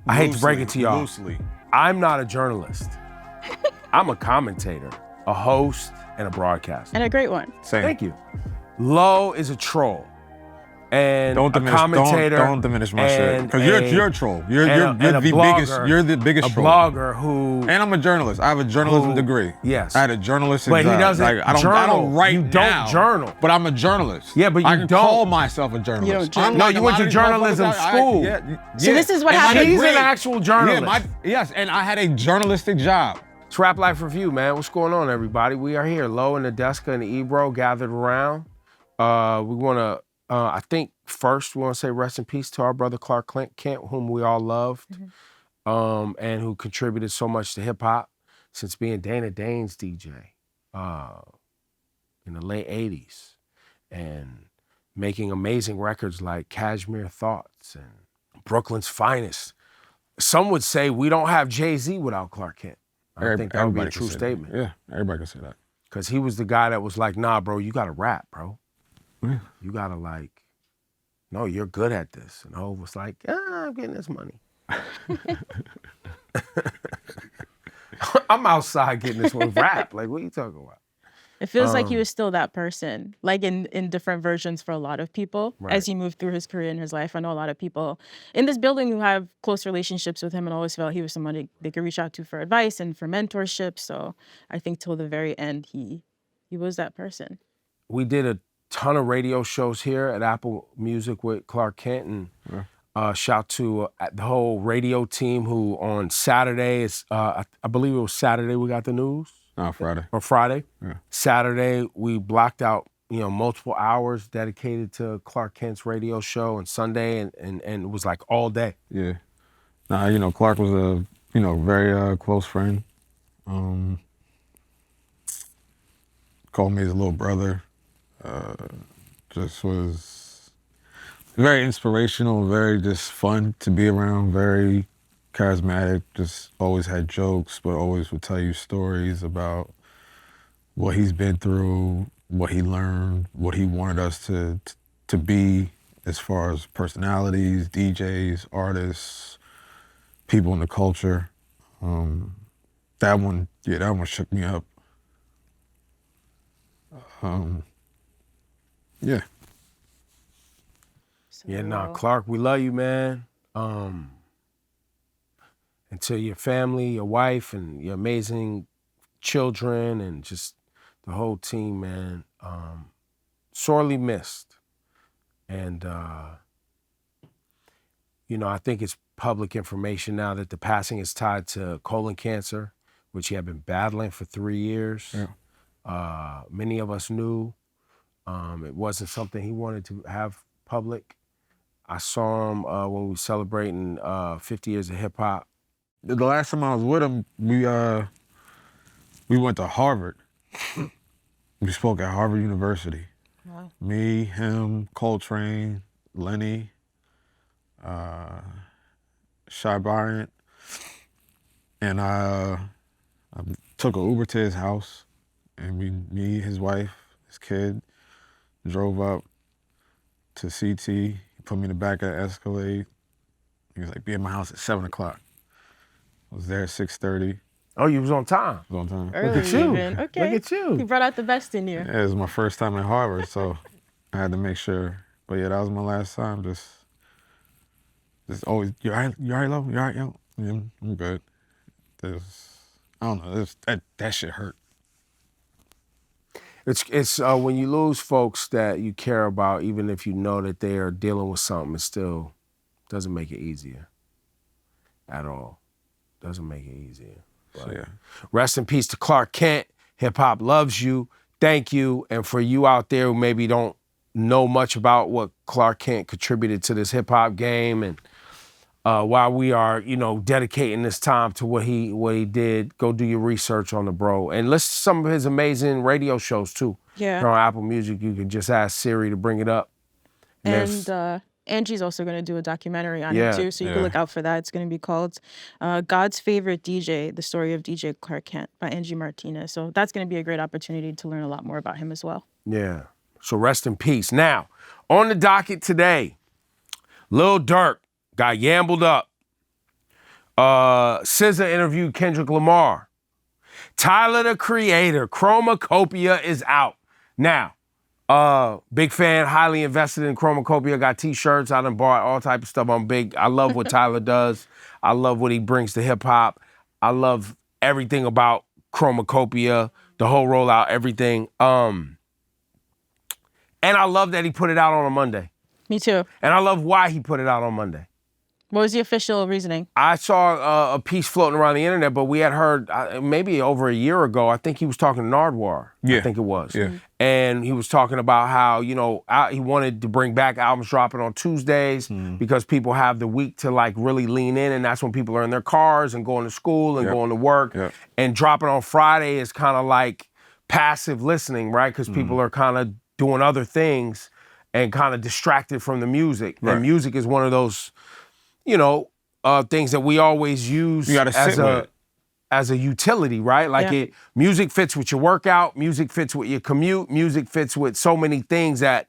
I hate to break it to y'all. Loosely. I'm not a journalist. I'm a commentator, a host, and a broadcaster. And a great one. Same. Thank you. Low is a troll. And Don't diminish, a commentator. don't diminish my shit. Because you're a troll. You're and the a biggest. blogger, You're the biggest a troll. blogger who. And I'm a journalist. I have a journalism degree. Yes. I had a journalistic But he job. doesn't I journal. don't write You don't now, journal. But I'm a journalist. Yeah, but you I can don't. call myself a journalist. You don't journal. No, you went to journalism school. So this is what And my happened. He's an degree- actual journalist. Yes, and I had a journalistic job. It's Rap Life Review, man. What's going on, everybody? We are here. Low and Nadeska and Ebro gathered around. We want to, I think first we want to say rest in peace to our brother Clark Kent, whom we all loved, and who contributed so much to hip hop since being Dana Dane's DJ in the late 80s and making amazing records like Cashmere Thoughts and Brooklyn's Finest. Some would say we don't have Jay-Z without Clark Kent. I think that would be a true statement. Yeah, everybody can say that. Because he was the guy that was like, nah, bro, you got to rap, bro. Yeah. You got to no, you're good at this. And Hov was like, I'm getting this money. I'm outside getting this one rap. Like, what are you talking about? It feels like he was still that person, like in different versions for a lot of people as he moved through his career and his life. I know a lot of people in this building who have close relationships with him and always felt he was someone they could reach out to for advice and for mentorship. So I think till the very end, he was that person. We did a ton of radio shows here at Apple Music with Clark Kent, and shout to the whole radio team who on Saturday, I believe it was Saturday we got the news. Friday. Or Friday. Yeah. Saturday, we blocked out, multiple hours dedicated to Clark Kent's radio show, and Sunday, and it was like all day. Yeah. Nah, Clark was a, very close friend. Called me his little brother. Just was very inspirational, very just fun to be around, very charismatic, just always had jokes, but always would tell you stories about what he's been through, what he learned, what he wanted us to be as far as personalities, DJs, artists, people in the culture. That one shook me up. Yeah. Clark, we love you, man. And to your family, your wife, and your amazing children, and just the whole team, man. Sorely missed. And, I think it's public information now that the passing is tied to colon cancer, which he had been battling for 3 years. Yeah. Many of us knew it wasn't something he wanted to have public. I saw him when we were celebrating 50 years of hip hop. The last time I was with him, we went to Harvard. We spoke at Harvard University. Wow. Me, him, Coltrane, Lenny, Shy Bryant, and I took an Uber to his house, and me, his wife, his kid, drove up to CT. He put me in the back of the Escalade. He was like, be at my house at 7 o'clock. I was there at 6:30. Oh, you was on time. I was on time. Early Look at you. even. Okay. Look at you. He brought out the best in you. Yeah, it was my first time at Harvard, so I had to make sure. But yeah, that was my last time. Just always, you all right, Lo? You all right, yo? Yeah, I'm good. I don't know, that shit hurt. It's when you lose folks that you care about, even if you know that they are dealing with something, it still doesn't make it easier at all. Doesn't make it easier. So, yeah. Rest in peace to Clark Kent. Hip hop loves you. Thank you. And for you out there who maybe don't know much about what Clark Kent contributed to this hip hop game, and while we are, dedicating this time to what he did, go do your research on the bro. And listen to some of his amazing radio shows too. Yeah. Here on Apple Music, you can just ask Siri to bring it up. And Angie's also going to do a documentary on it too, so you can look out for that. It's going to be called God's Favorite DJ, The Story of DJ Clark Kent by Angie Martinez. So that's going to be a great opportunity to learn a lot more about him as well. Yeah. So rest in peace. Now, on the docket today, Lil Durk got yambled up SZA interviewed Kendrick Lamar. Tyler, the Creator, CHROMAKOPIA is out. Now, big fan, highly invested in CHROMAKOPIA. Got t-shirts, I done bought all type of stuff. I love what Tyler does. I love what he brings to hip hop. I love everything about CHROMAKOPIA, the whole rollout, everything. And I love that he put it out on a Monday. Me too. And I love why he put it out on Monday. What was the official reasoning? I saw a piece floating around the internet, but we had heard maybe over a year ago, I think he was talking to Nardwuar. Yeah. I think it was. Yeah. And he was talking about how, you know, he wanted to bring back albums dropping on Tuesdays because people have the week to like really lean in, and that's when people are in their cars and going to school and going to work. Yep. And dropping on Friday is kind of like passive listening, right? Because people are kind of doing other things and kind of distracted from the music. Right. And music is one of those, you know, things that we always use as a utility, right? Like music fits with your workout, music fits with your commute, music fits with so many things that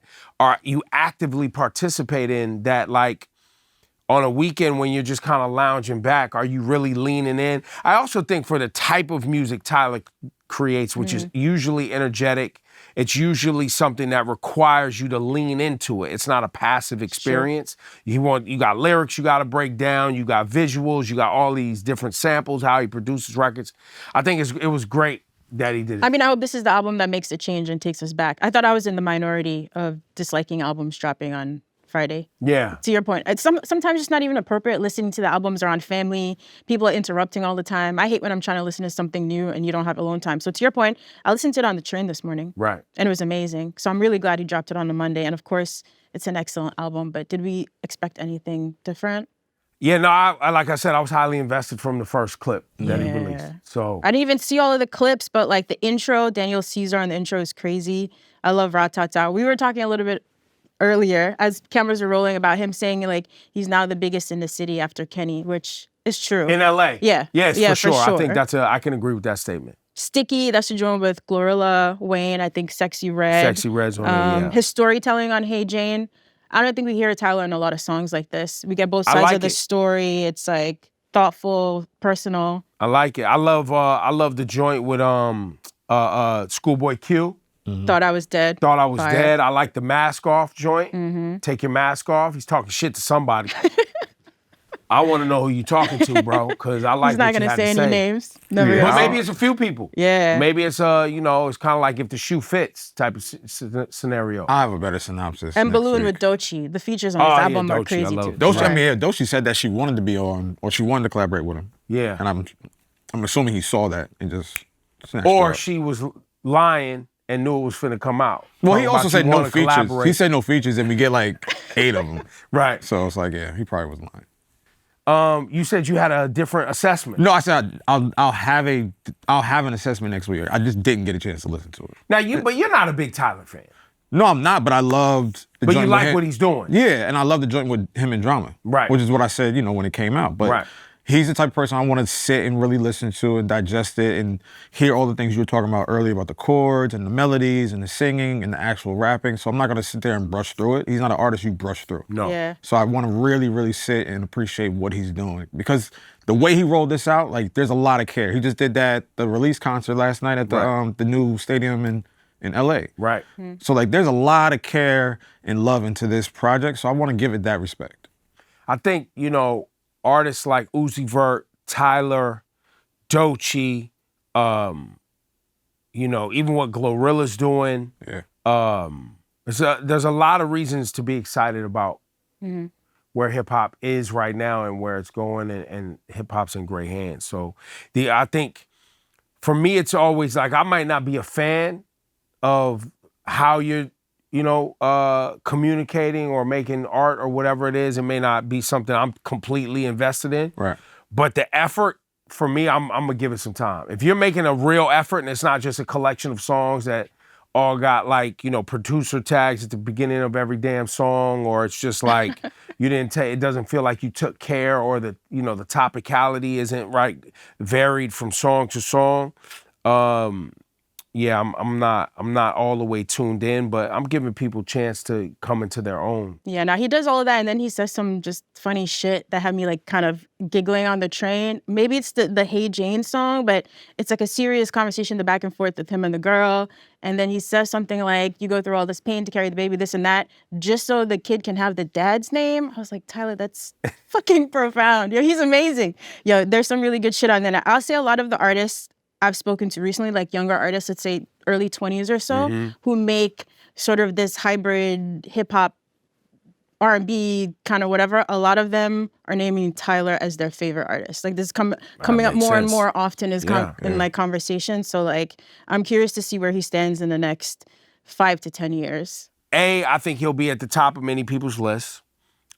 you actively participate in that, like, on a weekend when you're just kind of lounging back, are you really leaning in? I also think for the type of music Tyler creates, which is usually energetic, it's usually something that requires you to lean into it. It's not a passive experience. Sure. You got lyrics you got to break down, you got visuals, you got all these different samples, how he produces records. I think it was great that he did it. I mean, I hope this is the album that makes a change and takes us back. I thought I was in the minority of disliking albums dropping on Friday. Yeah. To your point. It's sometimes it's not even appropriate listening to the albums around family. People are interrupting all the time. I hate when I'm trying to listen to something new and you don't have alone time. So to your point, I listened to it on the train this morning. Right. And it was amazing. So I'm really glad he dropped it on a Monday. And of course, it's an excellent album. But did we expect anything different? Yeah, no, I like I said, I was highly invested from the first clip that he released. So I didn't even see all of the clips, but like the intro, Daniel Caesar on the intro is crazy. I love Ratata. We were talking a little bit earlier as cameras were rolling about him saying like he's now the biggest in the city after Kenny, which is true. In LA. Yeah. Yes, for sure. I think I can agree with that statement. Sticky, that's the joint with Glorilla, Wayne, I think Sexyy Red. Sexyy Red's on it, His storytelling on Hey Jane. I don't think we hear Tyler in a lot of songs like this. We get both sides of the story. It's like thoughtful, personal. I like it. I love the joint with ScHoolboy Q. Thought I Was Dead. Thought I Was Dead. I like the mask off joint. Take your mask off. He's talking shit to somebody. I want to know who you talking to, bro, because I like. He's not gonna say any names. Never. But maybe it's a few people. Yeah. Maybe it's it's kind of like if the shoe fits type of scenario. I have a better synopsis. And Balloon with Doechii. The features on this album are crazy too. Doechii said that she wanted to be on, or she wanted to collaborate with him. Yeah. And I'm assuming he saw that and just snatched or her up. she was lying and knew it was finna come out. Well, he also said no features. He said no features, and we get like 8 of them. Right. So it's like, yeah, he probably was lying. You said you had a different assessment. No, I said I'll have an assessment next week. I just didn't get a chance to listen to it. Now but you're not a big Tyler fan. No, I'm not. But I loved the joint. But you like what he's doing. Yeah, and I love the joint with him and Drama. Right. Which is what I said, when it came out. But he's the type of person I want to sit and really listen to and digest it and hear all the things you were talking about earlier about the chords and the melodies and the singing and the actual rapping. So I'm not going to sit there and brush through it. He's not an artist you brush through. No. Yeah. So I want to really, really sit and appreciate what he's doing. Because the way he rolled this out, like, there's a lot of care. He just did the release concert last night at the new stadium in LA. Right. So, like, there's a lot of care and love into this project. So I want to give it that respect. I think, artists like Uzi Vert, Tyler, Doechii, even what Glorilla's doing. Yeah. There's a lot of reasons to be excited about where hip hop is right now and where it's going, and hip hop's in great hands. So I think for me, it's always like I might not be a fan of how you're communicating or making art or whatever it is. It may not be something I'm completely invested in. Right. But the effort, for me, I'm gonna give it some time. If you're making a real effort and it's not just a collection of songs that all got like, producer tags at the beginning of every damn song, or it's just like it doesn't feel like you took care, or the topicality isn't varied from song to song. yeah, I'm not all the way tuned in, but I'm giving people a chance to come into their own. Yeah, now he does all of that, and then he says some just funny shit that had me like kind of giggling on the train. Maybe it's the Hey Jane song, but it's like a serious conversation, the back and forth with him and the girl. And then he says something like, you go through all this pain to carry the baby, this and that, just so the kid can have the dad's name. I was like, Tyler, that's fucking profound. Yo, he's amazing. Yo, there's some really good shit on there. I'll say a lot of the artists I've spoken to recently, like younger artists, let's say early 20s or so, who make sort of this hybrid hip-hop, R&B, kind of whatever, a lot of them are naming Tyler as their favorite artist. Like this coming up more and more often is in like conversation. So like, I'm curious to see where he stands in the next 5 to 10 years. I think he'll be at the top of many people's lists.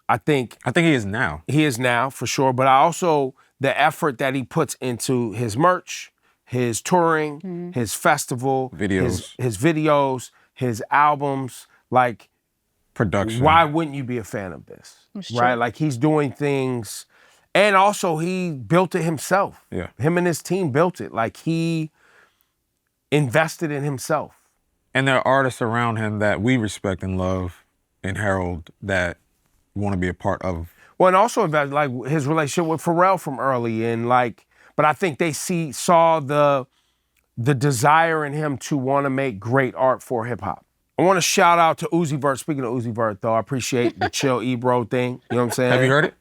I think he is now. He is now, for sure. But I also, the effort that he puts into his merch, his touring, his festival, videos, his videos, his albums, like, production. Why wouldn't you be a fan of this? Right? Like he's doing things, and also he built it himself. Yeah. Him and his team built it. Like he invested in himself. And there are artists around him that we respect and love and herald that want to be a part of. Well, and also about like his relationship with Pharrell from early, and like, but I think they saw the desire in him to want to make great art for hip hop. I want to shout out to Uzi Vert. Speaking of Uzi Vert, though, I appreciate the Chill Ebro thing. You know what I'm saying? Have you heard it?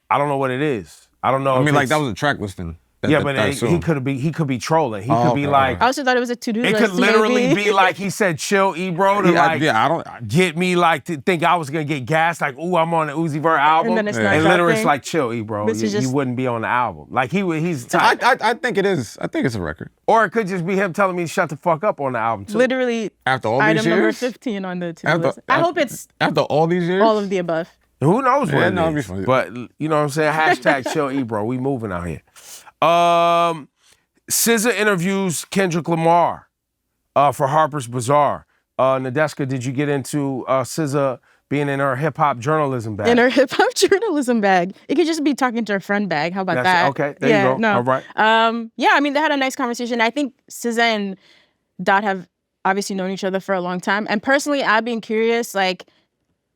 I don't know what it is. I don't know. I mean, like that was a track listing. Yeah, but he could be trolling. He could be like. I also thought it was a to-do list. It could literally be like he said, "Chill, Ebro," to get me like to think I was gonna get gassed. Like, ooh, I'm on the Uzi Vert album, and then it's not and literally dropping. it's like, "Chill, Ebro." You wouldn't be on the album. Like he's. I think it is. I think it's a record. Or it could just be him telling me to shut the fuck up on the album too. Literally, after all these years, item number 15 on the to-do list. I hope it's after all these years, all of the above. Who knows what it is? Funny. But you know what I'm saying? Hashtag Chill Ebro. We moving out here. SZA interviews Kendrick Lamar for Harper's Bazaar. Nadeska, did you get into SZA being in her hip-hop journalism bag? In her hip-hop journalism bag. It could just be talking to her friend bag. How about that? Okay, there you go. No. All right. Yeah, I mean, they had a nice conversation. I think SZA and Dot have obviously known each other for a long time. And personally, I've been curious, like,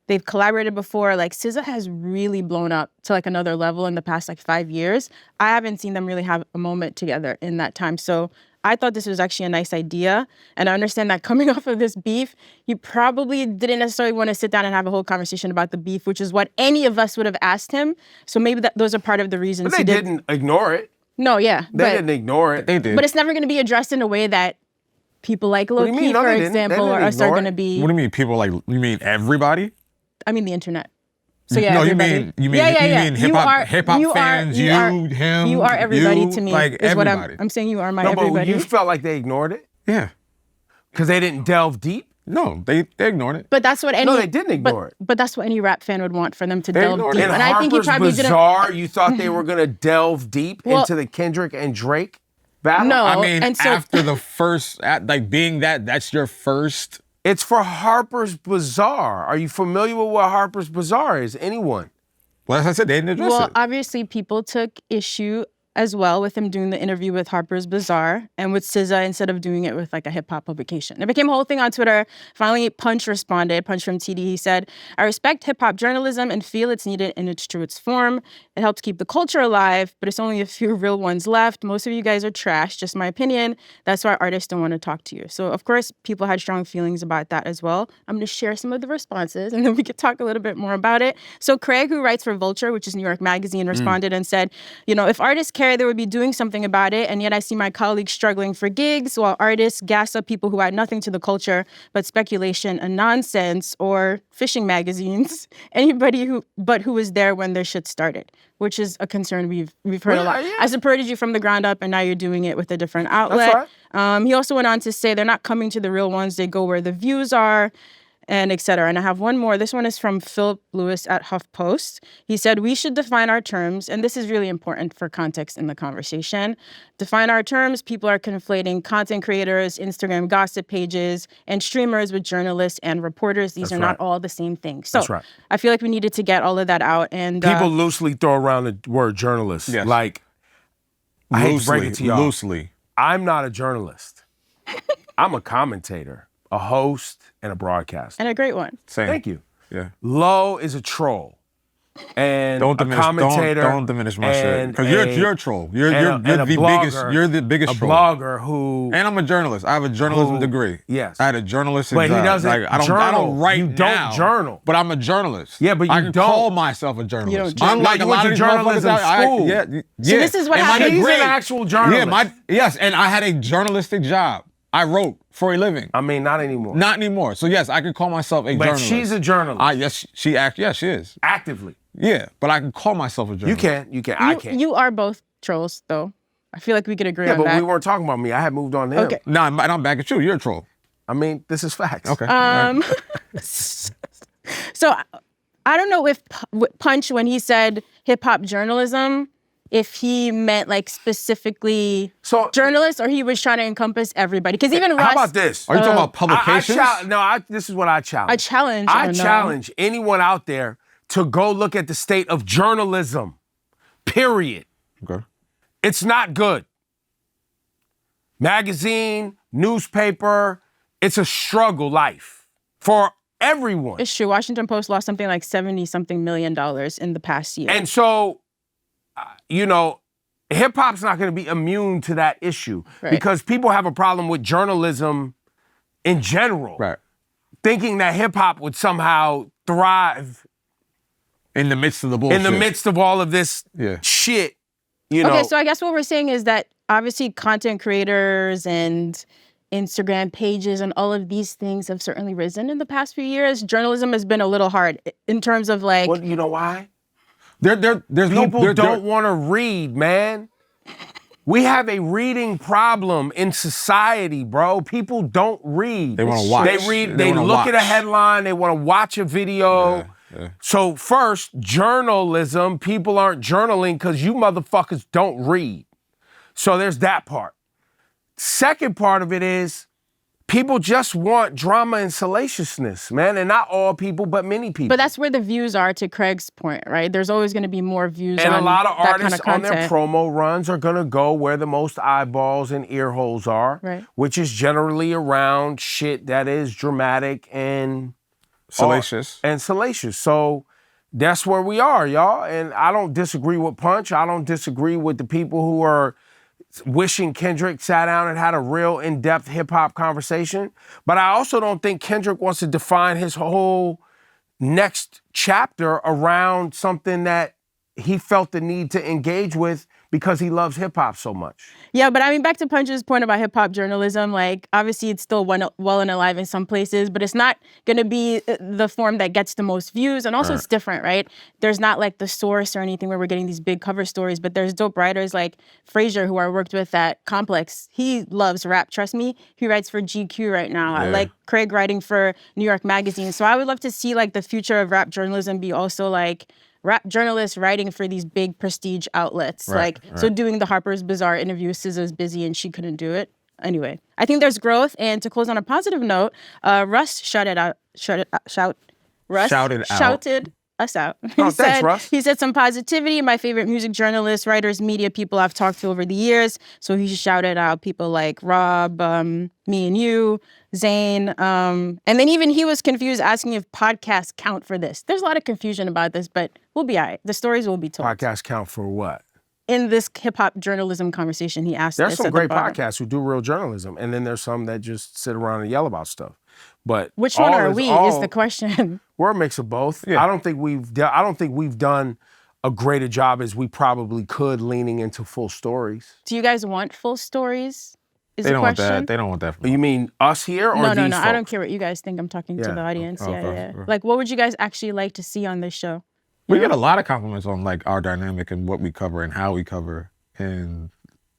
they've collaborated before. Like, SZA has really blown up to, like, another level in the past, like, 5 years. I haven't seen them really have a moment together in that time. So I thought this was actually a nice idea. And I understand that coming off of this beef, you probably didn't necessarily want to sit down and have a whole conversation about the beef, which is what any of us would have asked him. So maybe those are part of the reasons But they didn't ignore it. No, yeah. They didn't ignore it. They did. But it's never going to be addressed in a way that people like Lowkey, for example, are going to be... What do you mean people like, you mean everybody? I mean the internet. So yeah, no, everybody. you mean hip hop fans, him, you are everybody to me. Like is everybody. What I'm saying. You are my no, everybody. But you felt like they ignored it? Yeah. Because they didn't delve deep? No, they ignored it. But that's what any... No, they didn't ignore it. But that's what any rap fan would want, for them to delve deep. And I think he probably Bazaar, you thought they were going to delve deep into the Kendrick and Drake battle? No. I mean, after the first, like being that's your first... It's for Harper's Bazaar. Are you familiar with what Harper's Bazaar is? Anyone? Well, as I said, they didn't address it. Well, obviously, people took issue as well with him doing the interview with Harper's Bazaar and with SZA instead of doing it with like a hip-hop publication. It became a whole thing on Twitter. Finally, Punch responded. Punch from TD, he said, "I respect hip-hop journalism and feel it's needed in its truest form. It helps keep the culture alive, but it's only a few real ones left. Most of you guys are trash, just my opinion. That's why artists don't want to talk to you." So, of course, people had strong feelings about that as well. I'm going to share some of the responses, and then we could talk a little bit more about it. So Craig, who writes for Vulture, which is New York Magazine, responded and said, you know, if artists care, they would be doing something about it, and yet I see my colleagues struggling for gigs while artists gas up people who add nothing to the culture but speculation and nonsense, or fishing magazines, anybody who was there when their shit started, which is a concern we've heard a lot. Yeah. I supported you from the ground up, and now you're doing it with a different outlet. That's right. He also went on to say they're not coming to the real ones, they go where the views are, and et cetera. And I have one more. This one is from Philip Lewis at HuffPost. He said, "We should define our terms," and this is really important for context in the conversation. "Define our terms. People are conflating content creators, Instagram gossip pages, and streamers with journalists and reporters. These are not all the same thing." So I feel like we needed to get all of that out. And people loosely throw around the word journalist. Yes. Like, I hate to break it to y'all. Loosely. I'm not a journalist. I'm a commentator, a host, and a broadcaster. And a great one. Same. Thank you. Yeah. Low is a troll. And Don't diminish, a commentator. don't diminish my shit. Because you're a troll. You're the biggest troll. A blogger who. And I'm a journalist. I have a journalism degree. Yes. I had a journalistic But job. he doesn't I don't write You now, don't journal. But I'm a journalist. Yeah, but you I can don't. call myself a journalist. You don't journal. Unlike You a went lot to of these journalism motherfuckers school. Yeah. So this is what And my happens. He's degree- an actual journalist. Yes, and I had a journalistic job. I wrote for a living. I mean, not anymore. Not anymore. So yes, I could call myself a But journalist. she's a journalist. Yes, she is. Actively. Yeah, but I can call myself a journalist. You can. I can't. You are both trolls, though. I feel like we could agree Yeah, on but that. we weren't talking about me. I had moved on to him. Okay. No, I'm back at you. You're a troll. I mean, this is facts. Okay. So I don't know if Punch, when he said hip hop journalism, if he meant like specifically journalists or he was trying to encompass everybody. Because even Russ. How about this? Are you talking about publications? This is what I challenge. I challenge. I challenge anyone out there to go look at the state of journalism. Period. Okay. It's not good. Magazine, newspaper, it's a struggle life for everyone. It's true. Washington Post lost something like $70-something million in the past year. And so, hip hop's not going to be immune to that issue because people have a problem with journalism in general. Right. Thinking that hip hop would somehow thrive in the midst of the bullshit. In the midst of all of this shit, Okay, so I guess what we're saying is that obviously content creators and Instagram pages and all of these things have certainly risen in the past few years. Journalism has been a little hard in terms of like... Well, you know why? There's People don't want to read, man. We have a reading problem in society, bro. People don't read. They want to watch. They read. They look at a headline. They want to watch a video. Yeah. So first, journalism. People aren't journaling because you motherfuckers don't read. So there's that part. Second part of it is people just want drama and salaciousness, man. And not all people, but many people. But that's where the views are, to Craig's point, right? There's always going to be more views and on a lot of that artists kind of on their promo runs are going to go where the most eyeballs and ear holes are, which is generally around shit that is dramatic and salacious. So that's where we are, y'all. And I don't disagree with Punch. I don't disagree with the people who are wishing Kendrick sat down and had a real in-depth hip-hop conversation. But I also don't think Kendrick wants to define his whole next chapter around something that he felt the need to engage with because he loves hip-hop so much. Yeah, but I mean, back to Punch's point about hip-hop journalism, like, obviously it's still well and alive in some places, but it's not going to be the form that gets the most views. And also it's different, right? There's not like The Source or anything where we're getting these big cover stories, but there's dope writers like Frazier, who I worked with at Complex. He loves rap, trust me. He writes for GQ right now. I like Craig writing for New York Magazine. So I would love to see like the future of rap journalism be also like rap journalists writing for these big prestige outlets. So doing the Harper's Bazaar interview, SZA's busy and she couldn't do it. Anyway, I think there's growth. And to close on a positive note, Russ shouted us out. He said some positivity. My favorite music journalists, writers, media people I've talked to over the years. So he shouted out people like Rob, me and you, Zane. And then even he was confused, asking if podcasts count for this. There's a lot of confusion about this, but we'll be all right. The stories will be told. Podcasts count for what? In this hip-hop journalism conversation, he asked There's this some great podcasts who do real journalism, and then there's some that just sit around and yell about stuff. But which one are we is the question. We're a mix of both. Yeah. I don't think we've done a greater job as we probably could leaning into full stories. Do you guys want full stories? They don't want that. They don't want that. You mean us here or no, these no, folks? I don't care what you guys think. I'm talking to the audience. Like, what would you guys actually like to see on this show? We get a lot of compliments on like our dynamic and what we cover and how we cover and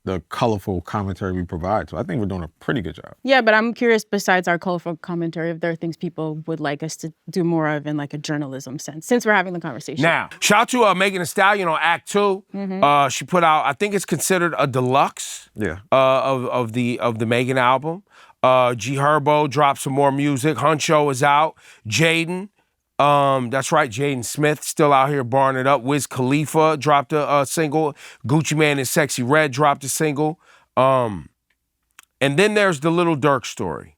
the colorful commentary we provide. So I think we're doing a pretty good job. Yeah, but I'm curious, besides our colorful commentary, if there are things people would like us to do more of in like a journalism sense, since we're having the conversation. Now, shout out to Megan Thee Stallion on Act 2. Mm-hmm. She put out, I think it's considered a deluxe of the Megan album. G Herbo dropped some more music. Huncho is out. Jaden. That's right, Jaden Smith still out here barring it up. Wiz Khalifa dropped a single. Gucci Mane and Sexyy Red dropped a single. And then there's the Lil Durk story.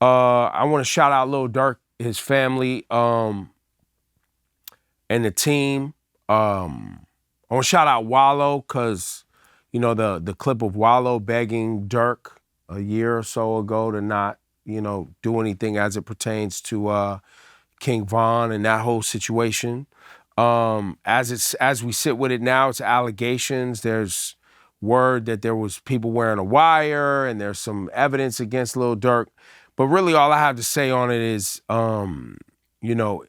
I want to shout out Lil Durk, his family, and the team. I want to shout out Wallow because, you know, the clip of Wallow begging Durk a year or so ago to not, you know, do anything as it pertains to King Von and that whole situation. As we sit with it now, it's allegations. There's word that there was people wearing a wire, and there's some evidence against Lil Durk. But really, all I have to say on it is, you know,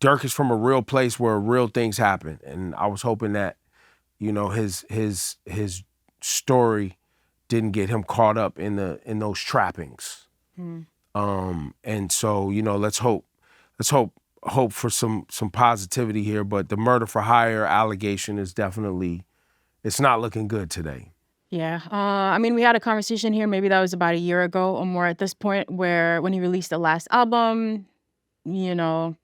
Durk is from a real place where real things happen, and I was hoping that, you know, his story didn't get him caught up in those trappings. And so, you know, let's hope for some positivity here. But the murder for hire allegation is definitely, it's not looking good today. Yeah. I mean, we had a conversation here, maybe that was about a year ago or more at this point, where when he released the last album, you know,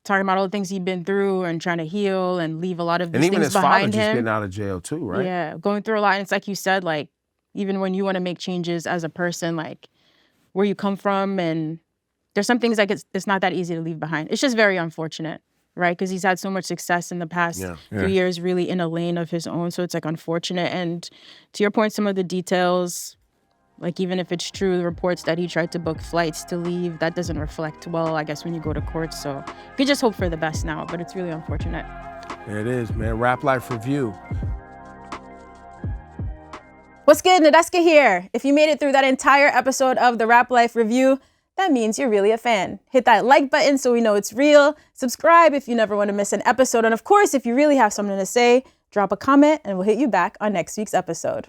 talking about all the things he'd been through and trying to heal and leave a lot of these And even things his father behind just him. getting out of jail too, right? Yeah, going through a lot. And it's like you said, like, even when you want to make changes as a person, like where you come from, and there's some things like it's not that easy to leave behind. It's just very unfortunate, right? Because he's had so much success in the past few years, really in a lane of his own. So it's like unfortunate. And to your point, some of the details, like even if it's true, the reports that he tried to book flights to leave, that doesn't reflect well, I guess, when you go to court. So you can just hope for the best now, but it's really unfortunate. There it is, man. Rap Life Review. What's good? Nadeska here. If you made it through that entire episode of the Rap Life Review, that means you're really a fan. Hit that like button so we know it's real. Subscribe if you never want to miss an episode. And of course, if you really have something to say, drop a comment and we'll hit you back on next week's episode.